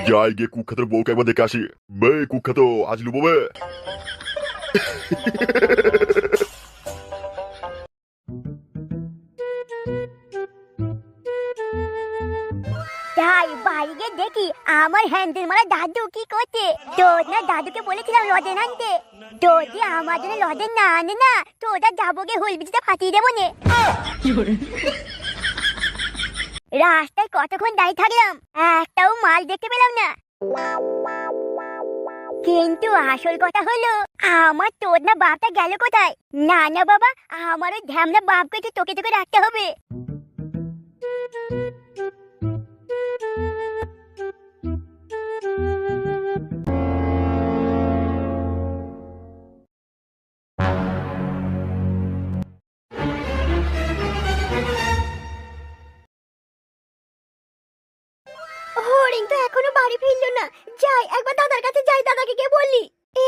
যাই গিয়ে কুখ্যাতের বউকে একবার দেখে আসি। বে কুখ্যাত, আজ লুবো বে। তাই বাইরে দেখি আমার হ্যান্ডেল মারা দাদু কি করছে। তোর না দাদুকে বলেছিলাম লজেন আনতে, যদি আমার জন্য লজেন না আনে না তো ওটা যাবো গিয়ে হুল বিচিটা ফাটিয়ে দেবো নে। রাস্তায় কতক্ষণ দাঁড়িয়ে থাকলাম, একটাও মাল দেখতে পেলাম না। কিন্তু আসল কথা হলো, আমার তোর না বাপটা গেল কোথায়? না না বাবা, আমার ওই ঢ্যামনা বাপকে একটু তোকে তোকে রাখতে হবে। হরিণ তো এখনো বাড়ি ফিরলো না। যাই একবার দাদার কাছে যাই, দাদাকে গিয়ে বললি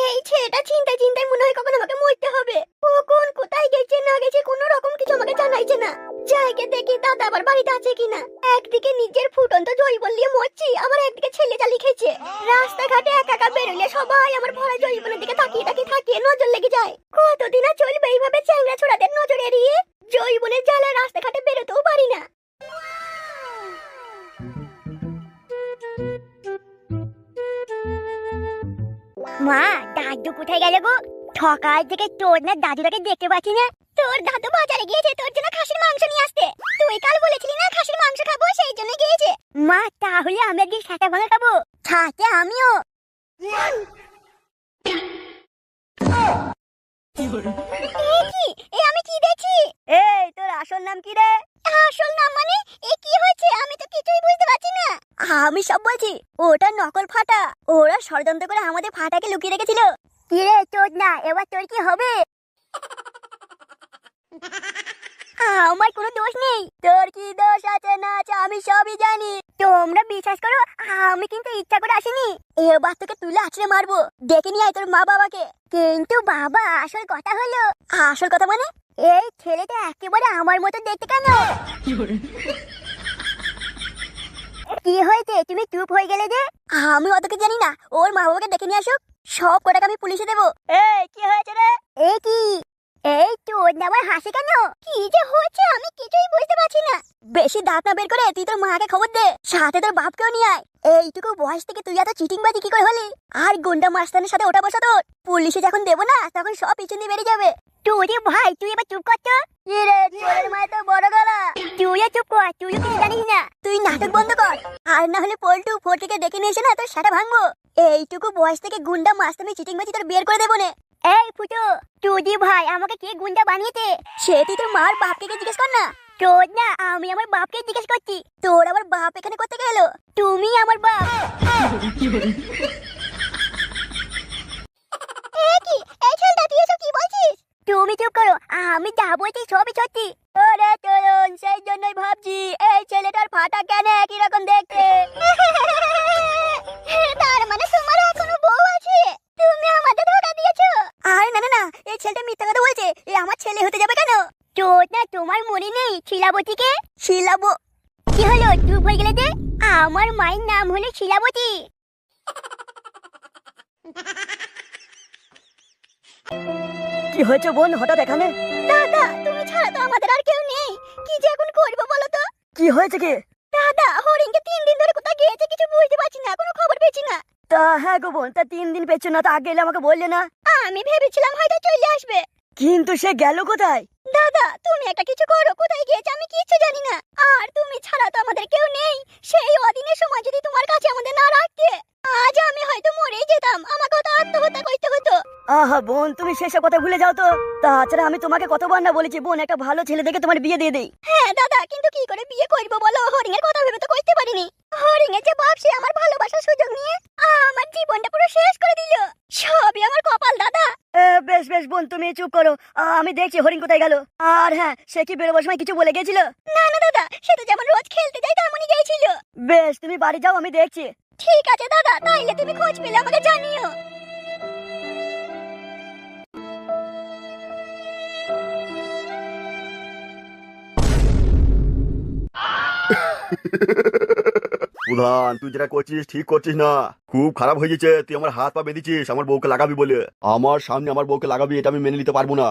এই ছেলেটা চিন্তায় চিন্তায় মনে হয় কখন আমাকে মরতে হবে। কখন কোথায় গেছে না গেছে কোনো রকম কিছু আমাকে জানাইছে না। যাইকে দেখি দাদা আবার বাড়িতে আছে কিনা। একদিকে নিজের ফুটন্ত জৈবন নিয়ে মরছি, আবার একদিকে ছেলে জালি খেয়েছে। রাস্তাঘাটে একা একা বেরোলে সবাই আমার ভরা জৈবনের দিকে তাকিয়ে তাকিয়ে থাকিয়ে নজর লেগে যায়। কতদিন আর চলবে এইভাবে চ্যাংড়া ছোড়াদের নজর এড়িয়ে? জৈবনের জ্বালায় রাস্তাঘাটে বেরোতেও পারি না। মা, দাদু কোথায় গেল গো? সকাল থেকে তোর না দাদুটাকে দেখতে পাচ্ছি না। তোর দাদু বাজারে গিয়েছে তোর জন্য খাসির মাংস নিয়ে আসতে। তুই কাল বলেছিলি না খাসির মাংস খাবো, সেই জন্য গিয়েছে। মা, তাহলে আমরা গিয়ে সাথে ভাঙা খাবো, সাথে আমিও। আমি কি দেখছি? এই তোর আসল নাম কি রে? আসল নাম মানে এ কি হয়েছে? আমি তো কিছুই বুঝতে পারছি না। আমি সব বলছি, ওটা নকল ফাটা। ওরা ষড়যন্ত্র করে আমাদের ফাটাকে লুকিয়ে রেখেছিল। কি রে তোর না, এবার তোর কি হবে? আমার কোনো দোষ নেই। তোর কি দোষ আছে না আছে আমি সবই জানি। তোমরা বিশ্বাস করো, আমি কিন্তু ইচ্ছা করে আসিনি। এবার তোকে তুলে আছড়ে মারবো, দেখে নিয়ে আয় তোর মা বাবাকে। কিন্তু বাবা, আসল কথা হলো। আসল কথা মানে? এই ছেলেটা একেবারে আমার মতো দেখতে কেন? কি হয়েছে তুমি চুপ হয়ে গেলে যে? আমি অতকে জানি না, ওর মা বাবাকে দেখে নিয়ে আসুক, সব কটাকে আমি পুলিশে দেবো। এই কি হয়েছে রে? এই কি, এই তোর না আবার হাসি কেন? কি যে হচ্ছে আমি কিছুই বুঝতে পারছি না। বেশি দাঁত না বের করে তুই তোর মাকে খবর দে, সাথে তোর বাপকেও নিয়ে আয়। এইটুকু বয়স থেকে তুই এত চিটিংবাজি কি করে হলি? আর গুন্ডা মাস্তানের সাথে ওটা বসা তোর। পুলিশে যখন দেবো না তখন সব পিছন দিয়ে বেরিয়ে যাবে। তুই ভাই, তুই এবার চুপ কর তো। কি রে, তোর মায়ের তো বড় গলা। তুইও চুপ কর, তুইও কিছু জানিস না। তুই নাটক বন্ধ কর, আর না হলে পল্টু ফটিকে ডেকে নিয়ে এসে না তোর সেটা ভাঙবো। এইটুকু বয়স থেকে গুন্ডা মাস্তানি চিটিংবাজি তোর বের করে দেবো না। এই ফুটো, তুই ভাই আমাকে কে গুন্ডা বানিয়েছে সে তুই তোর মার বাপকে জিজ্ঞেস কর না। তোর না, আমি আমার বাপকে জিজ্ঞেস করছি। তোর আবার বাপ এখানে করতে গেল? তুমি আমার বাপ। এই ছেলেটা তুই এসব কি বলছিস? তুমি চুপ করো, আমি যা বলছি সবই সত্যি। ওরে তরুণ, সেই জন্যই ভাবছি এই ছেলেটার ফাটা কেন একই রকম দেখতে। তার মানে তোমার এখনো বউ আছে? তুমি আমাদের ধোকা দিয়েছো। আরে না না না, এই ছেলেটা মিথ্যা কথা বলছে। এ আমার ছেলে হতে যাবে কেন? তোর না তোমার মনে নেই শিলাবতীকে? কি হলো, চুপ হয়ে গেলে যে? আমার মায়ের নাম হলো শিলাবতী। কি হয়েছে বোন হঠাৎ এখানে? দাদা, তুমি ছাড়া তো আমাদের আর কেউ নেই। কি যে এখন করবো বলো তো? কি হয়েছে কি? দাদা, হরিণকে 3 দিন ধরে কোথায় গিয়েছে কিছু বুঝতে পারছি না, কোনো খবর পেয়েছি না। তা হ্যাঁ গো বোন, তা 3 দিন পেয়েছো না, তা আগে এলে আমাকে বললে না। আমি ভেবেছিলাম হয়তো চলে আসবে। কিন্তু সে গেল কোথায়? দাদা, তুমি একটা কিছু করো, কোথায় গিয়েছে আমি কিচ্ছু জানি না। আর তুমি ছাড়া তো আমাদের কেউ নেই। সেই অদিনের সময় যদি তোমার কাছে আমাদের না রাখতে, আজ আমি হয়তো মরেই যেতাম। আমাকেও তো আত্মহত্যা করতে হতো। আহা বোন, তুমি সেসব কথা ভুলে যাও তো। তাছাড়া আমি তোমাকে কতবার না বলেছি বোন, একটা ভালো ছেলে দেখে তোমার বিয়ে দিয়ে দেই। হ্যাঁ দাদা, কিন্তু কি করে বিয়ে করবো বলো? হরিণের কথা ভেবে তো করতে পারিনি। হরিণের যে বাপ, সে আমার ভালোবাসার সুযোগ নিয়ে আমার জীবনটা পুরো শেষ করে দিল। সবই আমার কপাল দাদা। বেশ বেশ বোন, তুমি চুপ করো। আমি দেখছি হরিণ কোথায় গেল। আর হ্যাঁ, সে কি বেরোবার সময় কিছু বলে গেছিল? না না দাদা, সে তো যেমন রোজ খেলতে যায় তেমনই গিয়েছিল। বেশ, তুমি বাড়ি যাও, আমি দেখছি। ঠিক আছে দাদা, তাইলে তুমি খোঁজ পেলে আমাকে জানিও। প্রধান তুই যেটা করছিস ঠিক করছিস না, খুব খারাপ হয়ে গেছে। তুই আমার হাত পা বেঁধেছিস আমার বউকে লাগাবি বলে। আমার সামনে আমার বউকে লাগাবি, এটা আমি মেনে নিতে পারবো না।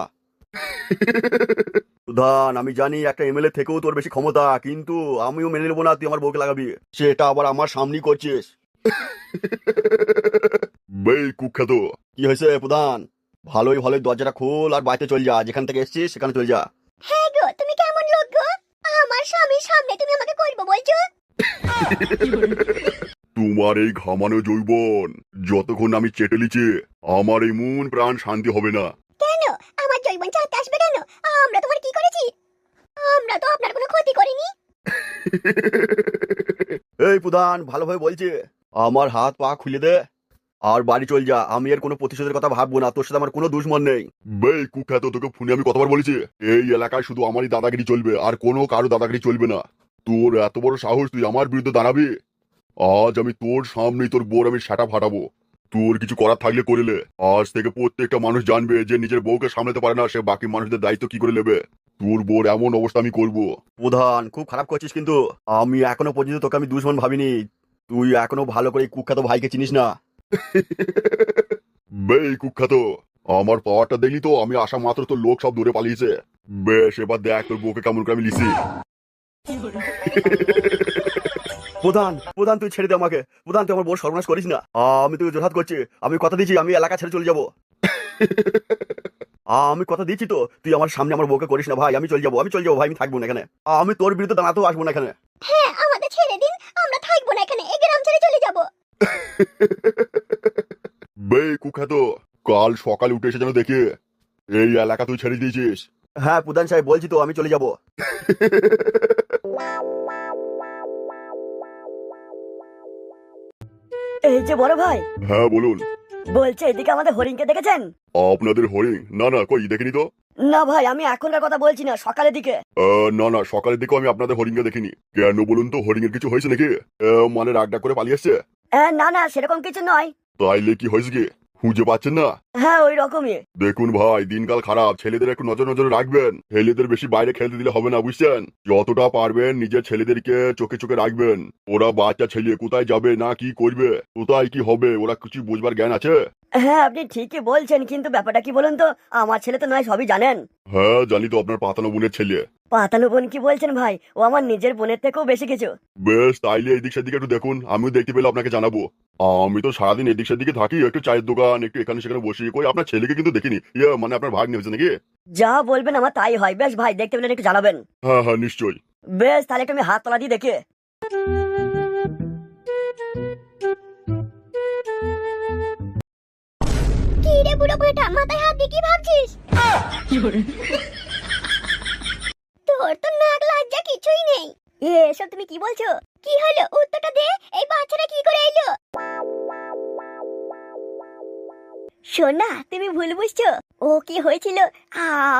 প্রধান আমি জানি একটা এমএলএ থেকেও তোর বেশি ক্ষমতা, কিন্তু আমিও মেনে নেবো না তুই আমার বউকে লাগাবি, সেটা আবার আমার সামনেই করছিস। বেই কুখ্যাত। কি হয়েছে প্রধান? ভালোই ভালোই দরজাটা খোল আর বাড়িতে চল যা, যেখান থেকে এসেছিস সেখানে চল যা। হ্যাঁ গো, তুমি কেমন লোক গো? আমার স্বামীর সামনে তুমি আমাকে করবো বলছো? তোমার এই ঘামানো যৌবন যতক্ষণ আমি চেটে লিছি, আমার এই মন প্রাণ শান্তি হবে না। কেন আমার জৈবন চাইতে আসবে কেন? আমরা তোমার কি করেছি? আমরা তো আপনার কোনো ক্ষতি করিনি। এই প্রধান ভালোভাবে বলছে, আমার হাত পা খুলে দে আর বাড়ি চল যা। আমি এর কোনো প্রতিশোধের কথা ভাববো না, তোর সাথে আমার কোনো দুশ্মন নেই। বেই কুখ্যাত, তোকে ফোনে আমি কতবার বলেছি এই এলাকায় শুধু আমারই দাদাগিরি চলবে, আর কোনো কারো দাদাগিরি চলবে না। তোর এত বড় সাহস তুই আমার বিরুদ্ধে দাঁড়াবি? আজ আমি তোর সামনেই তোর বউর আমি সেটা ফাটাবো। তোর কিছু করার থাকলে করিলে, আজ থেকে প্রত্যেকটা মানুষ জানবে যে নিজের বউকে সামলাতে পারে না, সে বাকি মানুষদের দায়িত্ব কি করে নেবে। তোর বউর এমন অবস্থা আমি করবো। প্রধান খুব খারাপ করছিস, কিন্তু আমি এখনো পর্যন্ত তোকে আমি দুশ্মন ভাবিনি। তুই এখনো ভালো করে কুখ্যাত ভাইকে চিনিস না। বেই কুখ্যাত, আমার পাওয়ারটা দেখলি তো? আমি আসা মাত্র তোর লোক সব দূরে পালিয়েছে। বেশ এবার দেখ তোর বউকে কেমন করে আমি লিসি। প্রধান প্রধান তুই ছেড়ে দে আমাকে। প্রধান তুই আমার বউ সর্বনাশ করিস না। আমি তোকে জোরহাত করছি, আমি কথা দিচ্ছি আমি এলাকা ছেড়ে চলে যাবো। আমি কথা দিচ্ছি তো, তুই আমার সামনে আমার বউকে করিস না ভাই। আমি চলে যাবো ভাই, আমি থাকবো না এখানে। আমি তোর বিরুদ্ধে দাঁড়াতেও আসবো না এখানে। হ্যাঁ আমাদের ছেড়ে দিন, আমরা থাকবো না এখানে, এই গ্রাম ছেড়ে চলে যাবো। বেই কুখ্যাত, কাল সকালে উঠে এসে যেন দেখি এই এলাকা তুই ছেড়ে দিয়েছিস। হ্যাঁ প্রধান সাহেব বলছি তো, আমি চলে যাবো। এই যে বড় ভাই, হ্যাঁ বলুন। বলছে এদিকে আমাদের হরিণকে দেখেছেন? আপনাদের হরিণ? না না, কই দেখিনি তো। না ভাই, আমি এখনকার কথা বলছি না, সকালের দিকে। না না, সকালের দিকেও আমি আপনাদের হরিণকে দেখিনি। কেন বলুন তো, হরিণের কিছু হয়েছে নাকি? মানে রাগ ডাক করে পালিয়ে আসছে? না না, সেরকম কিছু নয়। তাইলে কি হয়েছে কি খুঁজে পাচ্ছেন না? হ্যাঁ ওই রকমই। দেখুন ভাই, দিনকাল খারাপ, ছেলেদের একটু নজর নজরে রাখবেন। ছেলেদের বেশি বাইরে খেলতে দিলে হবে না, বুঝছেন? যতটা পারবেন নিজের ছেলেদেরকে চোখে চোখে রাখবেন। ওরা বাচ্চা ছেলে, কোথায় যাবে না কি করবে, কোথায় কি হবে, ওরা কিছু বুঝবার জ্ঞান আছে? হ্যাঁ আপনি ঠিকই বলছেন, কিন্তু ব্যাপারটা কি বলুন তো, আমার ছেলে তো নয় সবই জানেন। হ্যাঁ জানি তো, আপনার পাতানো বোনের ছেলে। পাতানো বোন কি বলছেন ভাই? ও আমার নিজের বোনের থেকেও বেশি কিছু। বেশ, তাইলে এদিক সেদিকে একটু দেখুন, আমিও দেখতে পেলে আপনাকে জানাবো। আমি তো সারাদিন এদিক সেদিকে থাকি, একটু চায়ের দোকান, একটু এখানে সেখানে বসি। কই আপনার ছেলেকে কিন্তু দেখিনি। মানে আপনার ভাগ নেমেছে নাকি? যা বলবেন আমার তাই হয়। বেশ ভাই, দেখতে পেলেন একটু জানাবেন। হ্যাঁ হ্যাঁ নিশ্চয়ই। বেশ, তাহলে একটু আমি হাত তলা দিয়ে দেখে। কি রে বুড়ো ভাটা, মাথায় হাত দিয়ে কি ভাবছিস? তোর তো নাক লজ্জা কিছুই নেই। এসব তুমি কি বলছো? কি হলো, উত্তরটা দে। এই বাচ্চাটা কি করে এলো? সোনা তুমি ভুল বুঝছো। ও কি হয়েছিল,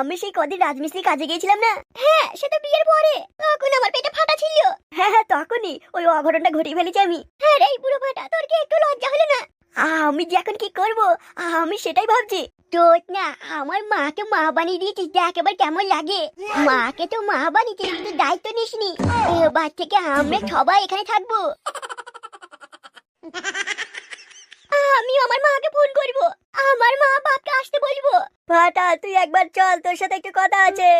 আমি সেই কদিন রাজমিস্ত্রি কাজে গিয়েছিলাম না। হ্যাঁ সেটা বিয়ের পরে, তখন আমার পেটে ফাটা ছিল। হ্যাঁ হ্যাঁ তখনই ওই অঘটনটা ঘটিয়ে ফেলেছি আমি। হ্যাঁ রে বুড়ো ভাটা, তোর কি একটু লজ্জা হলো না? আমি যে এখন কি করব আমি সেটাই ভাবছি। তোর না আমার মাকে মা বানিয়ে দিয়েছিস, দেখ এবার কেমন লাগে। মাকে তো মা বানিয়েছিস, কিন্তু দায়িত্ব নিসনি। এবার থেকে আমরা সবাই এখানে থাকবো। আমি আমার মাকে ফোন করব, আমার মা বাপকে আসতে বলবো। ফাটা তুই একবার চল, তোর সাথে একটু কথা আছে।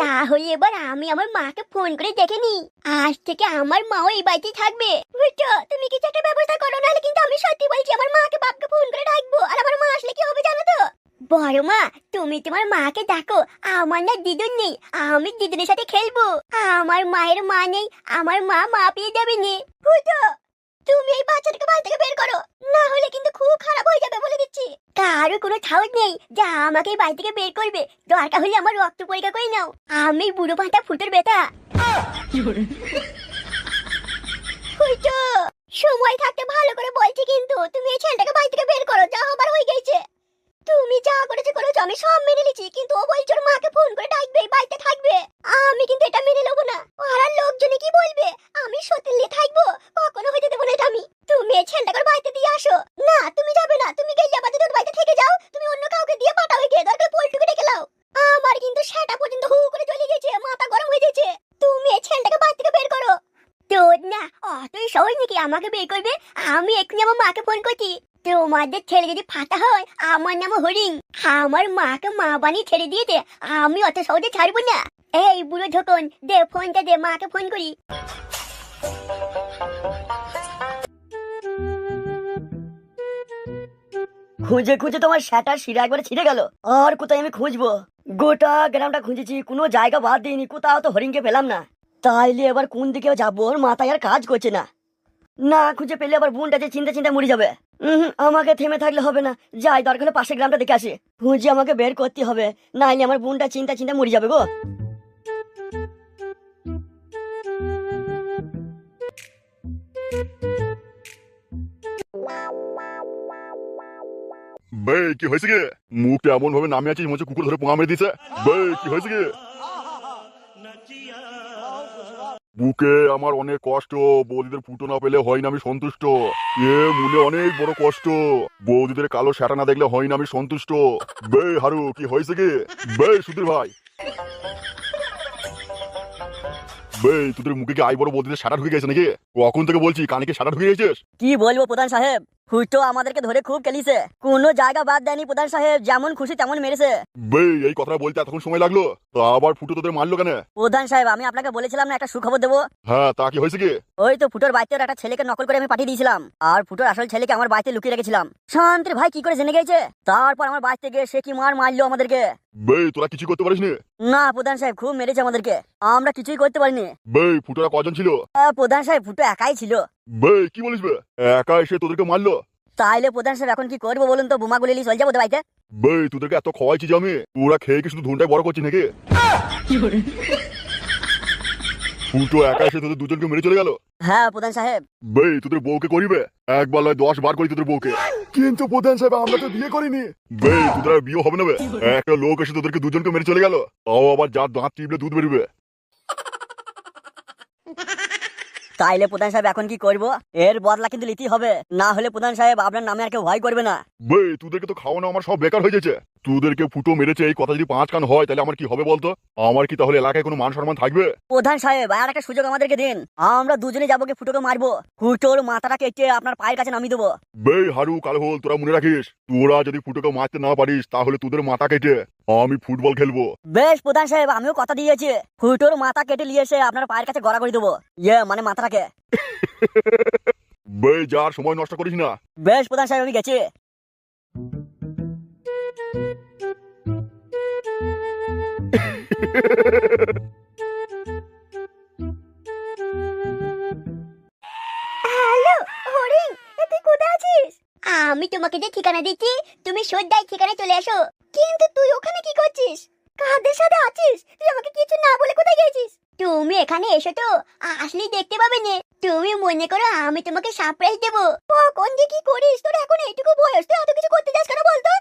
তাহলে এবার আমি আমার মাকে ফোন করে দেখে নি, আজ থেকে আমার মাও এই বাড়িতেই থাকবে। বুঝছো, তুমি কিছু একটা ব্যবস্থা করো, নাহলে কিন্তু আমি সত্যি বলছি আমার মাকে বাপকে ফোন করে ডাকবো। আর আমার মা আসলে কি হবে জানো তো? বড় মা তুমি তোমার মাকে ডাকো, আমার না দিদুন নেই, আমি দিদুনের সাথে খেলবো। আমার মায়ের মা নেই, আমার মা মা পেয়ে যাবে নে। বুঝছো, তুমি এই বাচ্চাটাকে বাড়ি থেকে বের করো, না হলে কিন্তু খুব খারাপ হয়ে যাবে বলে দিচ্ছি। কারো কোনো সাহস নেই যা আমাকে এই বাড়ি থেকে বের করবে। দরকার হলে আমার রক্ত পরীক্ষা করে নাও, আমি বুড়ো পাঁটা ফুটোর বেটা। বুঝছো, সময় থাকতে ভালো করে বলছি, কিন্তু তুমি এই ছেলেটাকে বাড়ি থেকে বের করো, যা হবার হয়ে গেছে। তুমি যা করেছো করেছো, আমি সব মেনে নিচ্ছি, কিন্তু ও বলছে ওর মাকে ফোন করে ডাকবে, বাড়িতে থাকবে। আমি কিন্তু এটা মেনে নেবো না। পাড়ার লোকজনে কি বলবে, আমি সত্যি নিয়ে থাকবো, কখনো হইতে দেবো না এটা আমি। তুমি এই ছেলেটাকে বাড়িতে দিয়ে আসো। না তুমি যাবে না, তুমি গেলে আবার যদি ওর বাড়িতে থেকে যাও, তুমি অন্য কাউকে দিয়ে পাঠাও, গিয়ে দরকার পোল্টুকে ডেকে লাও। আমার কিন্তু সেটা পর্যন্ত হু করে চলে গেছে, মাথা গরম হয়ে গেছে। অতই সহজ নাকি আমাকে বিয়ে করবে? আমি এক্ষুনি আমার মাকে ফোন করছি। তোমাদের ছেলে যদি ফাটা হয়, আমার নাম হরিণ। আমার মাকে মা বানিয়ে ছেড়ে দিয়েছে, আমি অত সহজে ছাড়বো না। এই বুড়ো ঢোকন, দে ফোনটা দে, মাকে ফোন করি। খুঁজে খুঁজে তোমার শাটার শিরা একবারে ছিঁড়ে গেল। আর কোথায় আমি খুঁজবো? গোটা গ্রামটা খুঁজেছি, কোনো জায়গা বাদ দিইনি, কোথাও তো হরিণকে পেলাম না। তাইলে এবার কোন দিকে যাবো, ওর মাথায় আর কাজ করছে না। না খুঁজে পেলে আবার বোনটা যে চিন্তা চিন্তা মরে যাবে। আমাকে থেমে থাকলে হবে না, যাই দরকার হলে পাশের গ্রামটা দেখে আসি। খুঁজে আমাকে বের করতে হবে, নাইলে আমার বোনটা চিন্তা চিন্তা মরে যাবে গো। বে কি হয়েছে কি? মুখটা এমন ভাবে নামে আছিস মনে হচ্ছে কুকুর ধরে পোঙা মেরে দিছে। বে কি হয়েছে কি? বুকে আমার অনেক কষ্ট, বৌদিদের ফুটো না পেলে হয় না আমি সন্তুষ্ট। মনে অনেক বড় কষ্ট, বৌদিদের কালো শাটা না দেখলে হয় না আমি সন্তুষ্ট। বে হারু কি হয়েছে কি? বে সুধীর ভাই, বে তোদের মুখে কি আই বড় বৌদিদের শাটা ঢুকে গেছে নাকি? কখন থেকে বলছি কানে কি শাটা ঢুকে গেছিস? কি বলবো প্রধান সাহেব, ফুটো আমাদেরকে ধরে খুব কেলিছে, কোনো জায়গা বাদ দেয়নি প্রধান সাহেব, যেমন খুশি তেমন মেরেছে। বে এই কথাটা বলতে এতক্ষণ সময় লাগলো, তা আবার ফুটো তোদের মারলো কেন? প্রধান সাহেব আমি আপনাকে বলেছিলাম না একটা সুখবর দেবো। হ্যাঁ তা কি হয়েছে কি? ওই তো ফুটোর বাড়িতে একটা ছেলেকে নকল করে আমি পাঠিয়ে দিয়েছিলাম, আর ফুটোর আসল ছেলেকে আমার বাড়িতে লুকিয়ে রেখেছিলাম। শান্তির ভাই কি করে জেনে গেছে, তারপর আমার বাড়িতে গিয়ে সে কি মার মারলো আমাদেরকে। বে তোরা কিছু করতে পারিস নি? না প্রধান সাহেব খুব মেরেছে আমাদেরকে, আমরা কিছুই করতে পারিনি। বে ফুটোরা কজন ছিল? প্রধান সাহেব ফুটো একাই ছিল। বে কি বলিস বে, একা এসে তোদেরকে মারলো? তাইলে প্রধান সাহেব এখন কি করবো বলুন তো, বোমা গুলি চলে যাবো তো বাড়িতে? বে তোদেরকে এত খাওয়াইছি যে আমি, তোরা খেয়ে কি শুধু ধুনটাই বড় করছিস নাকি? ফুটো একা এসে তোদের দুজনকে মেরে চলে গেল। হ্যাঁ প্রধান সাহেব। বে তোদের বউকে করিবে, একবার নয় 10 বার করি তোদের বউকে। কিন্তু প্রধান সাহেব আমরা তো বিয়ে করিনি। বে তোদের আর বিয়ে হবে না বে, একটা লোক এসে তোদেরকে দুজনকে মেরে চলে গেল, তাও আবার যার দাঁত টিপলে দুধ বেরোবে। তাইলে প্রধান সাহেব এখন কি করবো? এর বদলা কিন্তু নিতেই হবে, না হলে প্রধান সাহেব আপনার নামে আর কেউ ভয় করবে না। বে তোদেরকে তো খাওয়ানো আমার সব বেকার হয়ে যাচ্ছে। তোদেরকে ফুটো মেরেছে এই কথা যদি 5 কান হয় তাহলে আমার কি হবে বলতো? আমার কি তাহলে এলাকায় কোনো মান সম্মান থাকবে? প্রধান সাহেব আর একটা সুযোগ আমাদেরকে দিন, আমরা দুজনে যাবো কি ফুটোকে মারবো, ফুটোর মাথাটা কেটে আপনার পায়ের কাছে নামিয়ে দেবো। বে হারু কালহল তোরা মনে রাখিস, তোরা যদি ফুটোকে মারতে না পারিস তাহলে তোদের মাথা কেটে আমি ফুটবল খেলবো। বেশ প্রধান সাহেব আমিও কথা দিয়েছি, ফুটোর মাথা কেটে নিয়ে এসে আপনার পায়ের কাছে গড়া করে দেবো, মানে মাথাটাকে। বে যার সময় নষ্ট করিস না। বেশ প্রধান সাহেব আমি গেছি। হ্যালো হরিণ, তুই কোথায় আছিস? আমি তোমাকে যে ঠিকানা দিচ্ছি তুমি সোজাই ঠিকানায় চলে আসো। কিন্তু তুই ওখানে কি করছিস? কাদের সাথে আছিস? তুই আমাকে কিছু না বলে কোথায় গেছিস? তুমি এখানে এসো তো, আসলেই দেখতে পাবে না। তুমি মনে করো আমি তোমাকে সারপ্রাইজ দেবো। কখন যে কি করিস, তোর এখন এইটুকু বয়স, তুই এত কিছু করতে যাস কেন বলতো?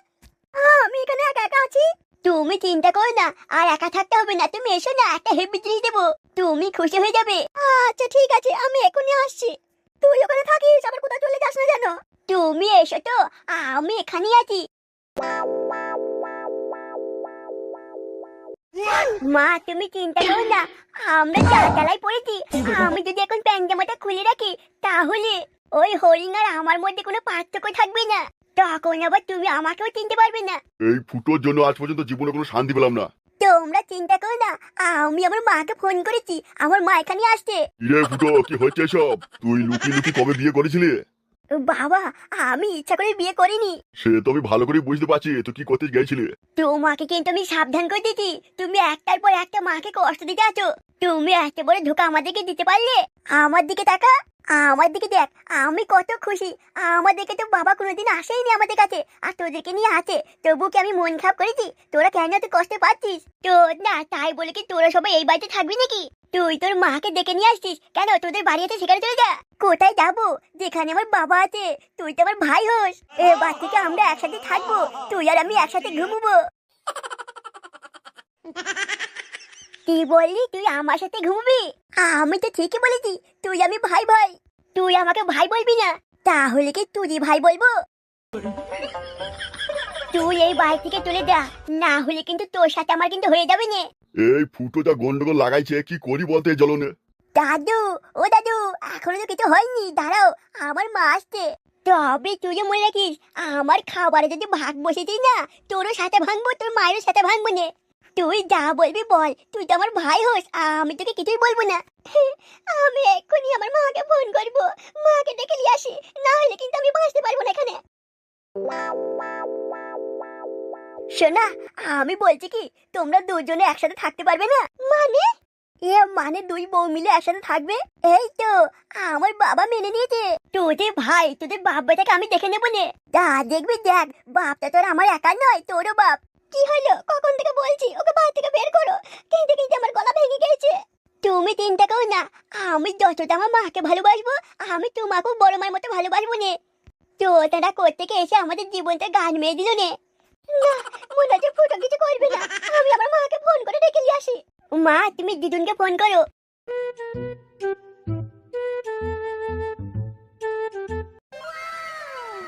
আমি এখানে একা একা আছি। তুমি চিন্তা করো না, আর একা থাকতে হবে না, তুমি এসো না, একটা হেভি জিনিস দেবো, তুমি খুশি হয়ে যাবে। আচ্ছা ঠিক আছে, আমি এখনই আসছি। তুই ওখানে থাকিস, আবার কোথাও চলে যাস না যেন। তুমি এসো তো, আমি এখানেই আছি। মা তুমি চিন্তা করো না, আমরা জ্বালাই পড়েছি। আমি যদি এখন প্যান্ট জামাটা খুলে রাখি তাহলে ওই হরিণ আর আমার মধ্যে কোনো পার্থক্য থাকবে না, তখন আবার তুমি আমাকেও চিনতে পারবে না। এই ফুটোর জন্য আজ পর্যন্ত জীবনে কোনো শান্তি পেলাম না। তোমরা চিন্তা করো না, আমি আমার মাকে ফোন করেছি, আমার মা এখানে আসছে। রে ফুটো কি হচ্ছে সব? তুই লুকিয়ে লুকিয়ে কবে বিয়ে করেছিলি? বাবা আমি ইচ্ছা করে বিয়ে করিনি। সে তো আমি ভালো করে বুঝতে পারছি তুই কি করতে গেছিলি। তোমাকে কিন্তু আমি সাবধান করে দিচ্ছি, তুমি একটার পর একটা মাকে কষ্ট দিতে আছো। তুমি এত বড় ধোকা আমাদেরকে দিতে পারলে? আমার দিকে তাকা, আমার দিকে দেখ, আমি কত খুশি। আমাদেরকে তো বাবা কোনোদিন আসেইনি আমাদের কাছে, আর তোদেরকে নিয়ে আছে, তবু কি আমি মন খারাপ করেছি? তোরা কেন এত কষ্ট পাচ্ছিস? তোর না তাই বলে কি তোরা সবাই এই বাড়িতে থাকবি নাকি? তুই তোর মাকে ডেকে নিয়ে আসছিস কেন? তোদের বাড়ি আছে সেখানে চলে যা। কোথায় যাবো যেখানে আমার বাবা আছে? তুই তো আমার ভাই হোস, এবার থেকে আমরা একসাথে থাকবো, তুই আর আমি একসাথে ঘুমবো। কি বললি তুই আমার সাথে ঘুমবি? আমি তো ঠিকই বলেছি, তুই আমি ভাই ভাই। তুই আমাকে ভাই বলবি না, তাহলে কি তুই ভাই বলবো? তুই এই বাড়ি থেকে চলে যা, না হলে কিন্তু তোর সাথে আমার কিন্তু হয়ে যাবে না। এই ফুটো যা গন্ডগোল লাগাইছে কি করি বলতে এই জ্বলনে। দাদু, ও দাদু, এখনো তো কিছু হয়নি, দাঁড়াও আমার মা আসছে। তবে তুইও মনে রাখিস, আমার খাবারে যদি ভাগ বসেছিস না, তোরও সাথে ভাঙবো, তোর মায়েরও সাথে ভাঙবো না। তুই যা বলবি বল, তুই তো আমার ভাই হোস, আমি তোকে কিছুই বলবো না। আমি এক্ষুনি আমার মাকে ফোন করবো, মাকে ডেকে নিয়ে আসি, না হলে কিন্তু আমি বাঁচতে পারবো না এখানে। শোনা, আমি বলছি কি, তোমরা দুজনে একসাথে থাকতে পারবে না? মানে মানে দুই বউ মিলে একসাথে থাকবে? এই তো আমার বাবা মেনে নিয়েছে। তোদের ভাই, তোদের বাপ বেটাকে আমি দেখে নেবো নে। যা দেখবি দেখ, বাপটা তোর আমার একা নয়, তোরও বাপ। কি হলো, কখন থেকে বলছি ওকে বাড়ি থেকে বের করো, কিন্তু কিন্তু আমার গলা ভেঙে গেছে। তুমি চিন্তা করো না, আমি যতটা আমার মাকে ভালোবাসবো, আমি তোমাকেও বড় মায়ের মতো ভালোবাসবো নে। তো তারা করতে এসে আমাদের জীবনটা গান মেয়ে দিল নে। না, মনে হচ্ছে ফুটো কিছু করবে না, আমি আমার মাকে ফোন করে ডেকে নিয়ে আসি। মা, তুমি দিদুনকে ফোন করো।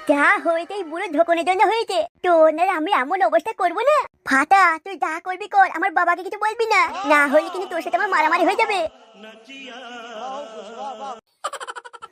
যা হয়েছে এই বুড়ো ধোকনের জন্য হয়েছে, তোর না আমি এমন অবস্থা করবো না। ফাটা, তুই যা করবি কর, আমার বাবাকে কিছু বলবি না, না হলে কিন্তু তোর সাথে আমার মারামারি হয়ে যাবে।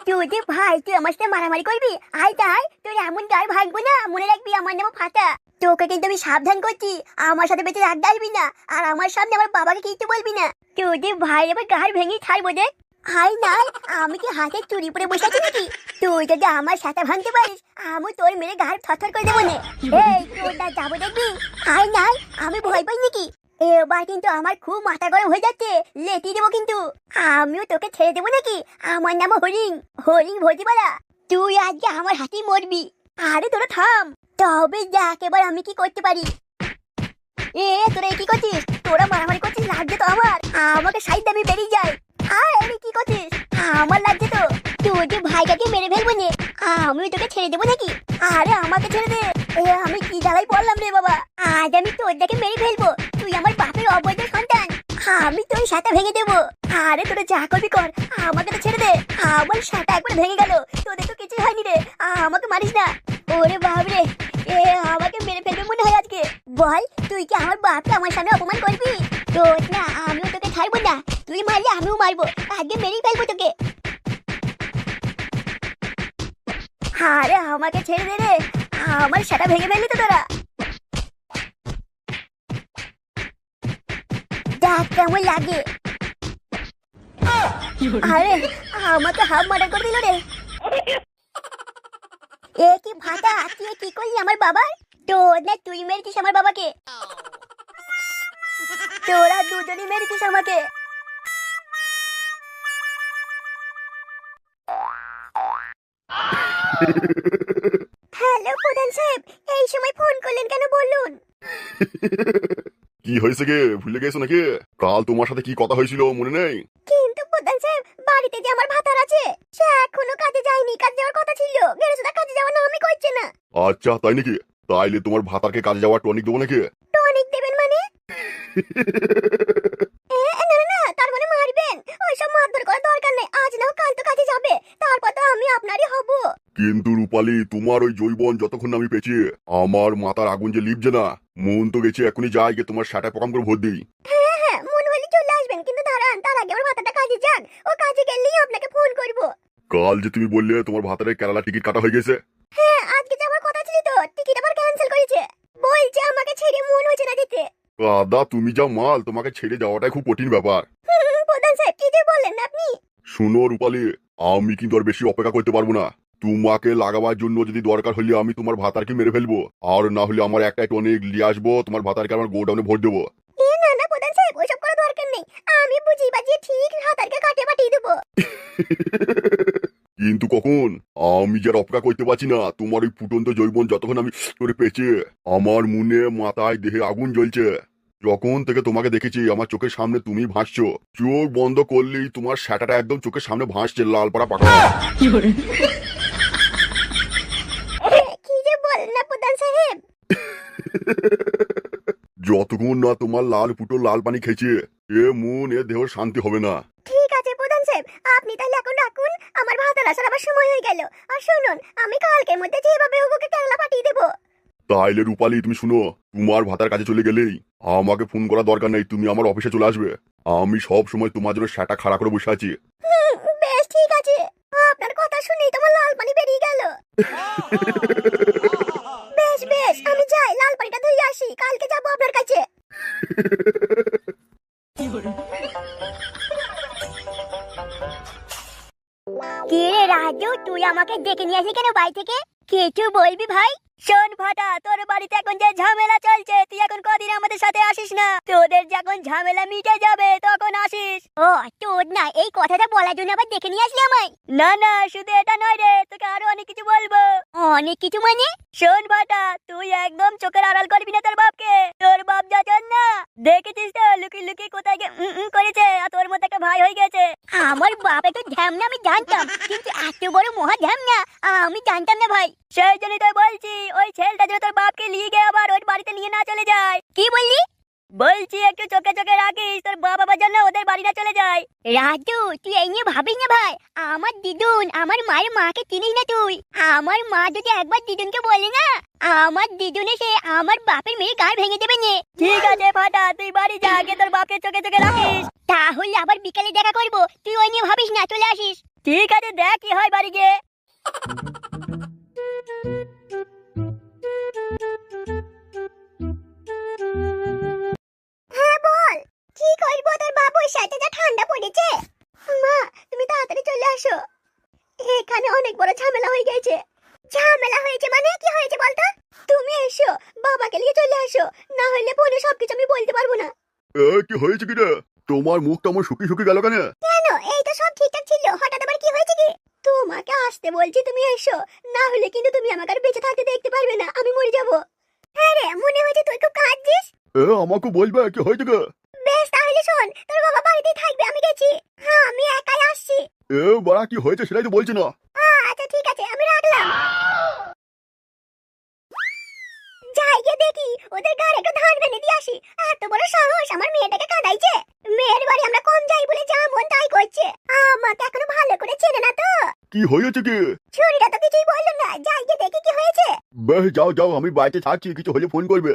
তুই যে ভাই, তুই আমার সাথে মারামারি করবি? আয় তাই, তোর এমন গায়ে ভাঙবো না, মনে রাখবি আমার নাম ফাটা। তোকে কিন্তু আমি সাবধান করছি, আমার সাথে বেঁচে রাখতে আসবি না, আর আমার সামনে আমার বাবাকে কিছু বলবি না। তুই যে ভাই এবার গাড় ভেঙে ছাড়বো দেখ। হাই নাই, আমি কি হাতে চুরি পরে বসে আছি নাকি? তুই যদি আমার সাথে ভাঙতে পারিস, আমি তোর মেরে গাড় থরথর করে দেবো না। এই তোর না যাবো দেখবি। হাই নাই, আমি ভয় পাই নাকি? এবার কিন্তু আমার খুব মাথা গরম হয়ে যাচ্ছে, লেটি দেবো কিন্তু। আমিও তোকে ছেড়ে দেবো নাকি? আমার নাম হরিং, হরিং ভজিবালা। তুই আজকে আমার হাতেই মরবি। আরে তোরা থাম, তবে দেখ এবার আমি কি করতে পারি। তোরা কি করছিস? তোরা মারামারি করছিস, লাগছে তো আমার, আমাকে সাইড আমি বেরিয়ে যাই। আরে কি করছিস? আমার লাগছে তো। তুই যে ভাইটাকে মেরে ফেলবো নে, আমি তোকে ছেড়ে দেবো নাকি? আরে আমাকে ছেড়ে দে। আমি কি জ্বালাই পড়লাম রে বাবা, আজ আমি তোরটাকে মেরে ফেলবো। তুই আমার বাপের অবৈধ সন্তান, আমি তোর সাথে ভেঙে দেবো। আরে তোরা যা করবি কর, আমাকে তো ছেড়ে দে। আমার সাথে একবার ভেঙে গেল, তোদের তো কিছুই হয়নি রে, আমাকে মারিস না। ওরে বাবরে, আমাকে মেরে ফেলবে মনে হয় আজকে। বল, তুই কি আমার বাপকে আমার সামনে অপমান করবি? তোর না, আমিও তোকে ছাড়বো না, তুই মারলে আমিও মারবো, আজকে মেরেই ফেলবো তোকে। আরে আমাকে ছেড়ে দে রে, আমার সেটা ভেঙে ফেললি তো তোরা। দেখ কেমন লাগে। আরে আমাকে হাফ মার্ডার করে দিল রে। কি ফাটা, তুই কি করলি আমার বাবার? তোর না, তুই মেরেছিস আমার বাবাকে, তোরা দুজনই মেরেছিস আমাকে। হ্যালো প্রধান সাহেব, এই সময় ফোন করলেন কেন বলুন? কি হয়েছে গে, ভুলে গেছো নাকি? কাল তোমার সাথে কি কথা হয়েছিল মনে নেই? কিন্তু প্রধান সাহেব, বাড়িতে যে আমার ভাতার আছে, সে এখনো কাজে যায়নি, কাজে যাওয়ার কথা ছিল, গেরোসদা কাজে যাওয়ার নামই করছে না। আচ্ছা তাই নাকি? তাইলে তোমার ভাতারকে কাজে যাওয়ার টনিক দেবো নাকি? টনিক দেবেন মানে? না না না, তার মানে মারবেন? ওইসব মারধর করার দরকার নেই, আজ না হোক কাল তো কাজে যাবে, তারপর তো আমি আপনারই হব। কিন্তু রূপালী, তোমার ওই জৈবন যতক্ষণ না আমি পেয়েছি, আমার মাথার আগুন যে লিপছে না, মন তো গেছে এখনই যাই গিয়ে তোমার সাটা পকাম করে ভোট দিই। হ্যাঁ, মন হলে চলে আসবেন, কিন্তু দাঁড়ান, তার আগে আমার ভাতাটা কাজে যাক, ও কাজে গেলেই আপনাকে ফোন করব। কাল যে তুমি বললে তোমার ভাতারের কেরালা টিকিট কাটা হয়ে গেছে। হ্যাঁ, আজকে যাওয়ার কথা ছিল তো, টিকিট আবার ক্যান্সেল করেছে, বলছে আমাকে ছেড়ে মন হচ্ছে না যেতে। দাদা তুমি যা মাল, তোমাকে ছেড়ে যাওয়াটাই খুব কঠিন ব্যাপার। প্রধান সাহেব, কি যে বললেন না আপনি? শুনো রূপালী, আমি কিন্তু আর বেশি অপেক্ষা করতে পারবো না। তোমাকে লাগাবার জন্য যদি দরকার হলে আমি তোমার ভাতারকে মেরে ফেলবো, আর না হলে আমার একটা টনিক নিয়ে আসবো, তোমার ভাতারকে আমার গোডাউনে ভোট দেবো। না না প্রধান সাহেব, ওইসব করার দরকার নেই, আমি বুঝিয়ে বাজিয়ে ঠিক হাতারকে কাটে পাঠিয়ে দেবো। কিন্তু কখন? আমি যার অপেক্ষা করতে পারছি না, তোমার ওই ফুটন্ত জৈবন যতক্ষণ আমি করে পেয়েছে, আমার মনে মাথায় দেহে আগুন জ্বলছে। যখন থেকে তোমাকে দেখেছি আমার চোখের সামনে তুমি ভাসছো, চোখ বন্ধ করলেই তোমার স্যাটাটা একদম চোখের সামনে ভাসছে, লাল পাড়া পাকা। কি যে বলেন না প্রধান সাহেব। যতক্ষণ না তোমার লাল ফুটো লাল পানি খেয়েছে, এ মন এ দেহ শান্তি হবে না। ঠিক আছে প্রধান সাহেব, আপনি তাহলে এখন রাখুন, আমার ভাতার আসার আবার সময় হয়ে গেল। আর শুনুন, আমি কালকের মধ্যে যেভাবে হোক ওকে কেরালা পাঠিয়ে দেবো। তাইলে রূপালী তুমি শুনো, তোমার ভাতার কাছে চলে গেলেই আমাকে ফোন করার দরকার নেই, তুমি আমার অফিসে চলে আসবে। আমি সব সময় তোমার জন্য সেটা খাড়া করে বসে আছি। বেশ ঠিক আছে। বেশ বেশ, আমি যাই লাল পানিটা ধুয়ে আসি, কালকে যাবো আপনার কাছে। কি রে রাজু, তুই আমাকে ডেকে নিয়ে আসলি কেন বাড়ি থেকে? কিছু বলবি ভাই? শোন ফাটা, তোর বাড়িতে এখন যে ঝামেলা চলছে, তুই এখন কদিন আমাদের সাথে আসিস না। তোদের যখন ঝামেলা মিটে যাবে তখন আসিস। ও তোর না এই কথাটা বলার জন্য আবার ডেকে নিয়ে আসলি আমায়? না না, শুধু এটা নয় রে, তোকে আরো অনেক কিছু বলবো। অনেক কিছু মানে? শোন ফাটা, তুই একদম চোখের আড়াল করবি না তোর বাপকে। তোর বাপ যাচ্ছেন না, দেখেছিস তো লুকিয়ে লুকিয়ে কোথায় গিয়ে করেছে, আর তোর মধ্যে একটা ভাই হয়ে গেছে। আমার বাপ একটু ঢ্যামনা আমি জানতাম, কিন্তু এত বড় মহা ঢ্যামনা আমি জানতাম না ভাই। সেই জন্যই তো বলছি, ওই ছেলেটা যেন তোর বাপকে নিয়ে গিয়ে আবার ওই বাড়িতে নিয়ে না চলে যায়। কি বললি? বলছি একটু চোখে চোখে রাখিস, তোর বাবা যেন ওদের বাড়ি না চলে যায়। রাজু, তুই এই নিয়ে ভাবিস না ভাই। আমার দিদুন, আমার মায়ের মাকে চিনিস না তুই? আমার মা যদি একবার দিদুনকে বলে না, আমার দিদুন এসে আমার বাপের মেয়ে গায়ে ভেঙে দেবে নে। ঠিক আছে ফাটা, তুই বাড়ি যা, আগে তোর বাপকে চোখে চোখে রাখিস। তাহলে আবার বিকালে দেখা করবো, তুই ওই নিয়ে ভাবিস না, চলে আসিস। ঠিক আছে, দেখ কি হয় বাড়ি গিয়ে। হ্যাঁ বল, কি করবো? তোর বাবুর সাথে যা ঠান্ডা পড়েছে। মা, তুমি তাড়াতাড়ি চলে আসো, এখানে অনেক বড় ঝামেলা হয়ে গেছে। ঝামেলা হয়েছে মানে? কি হয়েছে বলতো? তুমি এসো, বাবাকে নিয়ে চলে আসো, না হলে বলে সবকিছু আমি বলতে পারবো না। কি হয়েছে কি রে? তোমার মুখটা আমার শুকিয়ে শুকিয়ে গেল কেন? কেন, এই তো সব ঠিকঠাক ছিল, হঠাৎ আবার কি হয়েছে কি? তোমাকে আসতে বলছি, তুমি এসো, না হলে কিন্তু তুমি আমাকে আর বেঁচে থাকতে দেখতে পারবে না, আমি মরে যাবো। হ্যাঁ রে, মনে হচ্ছে তুই খুব কাঁদছিস। আমাকে বলবে কি হয়েছে গো? বেশ তাহলে শোন, তোর বাবা বাড়িতেই থাকবে, আমি গেছি। হ্যাঁ, আমি একাই আসছি। বাড়া কি হয়েছে সেটাই তো বলছি না। আচ্ছা ঠিক আছে, আমি রাখলাম। যাই গিয়ে দেখি ওদের গাড়ি একটু ধান ভেঙে দিয়ে আসি। এত বড় সাহস আমার মেয়েটাকে কাঁদাইছে। মেয়ের বাড়ি আমরা কম যাই বলে যা মন তাই করছে। আমাকে এখনো ভালো করে চেনে না তো। কি হয়েছে কি? ছুরিটা তো কিছুই বললো না, যাই গিয়ে দেখি কি হয়েছে। বেশ যাও যাও, আমি বাড়িতে থাকছি, কিছু হলে ফোন করবে।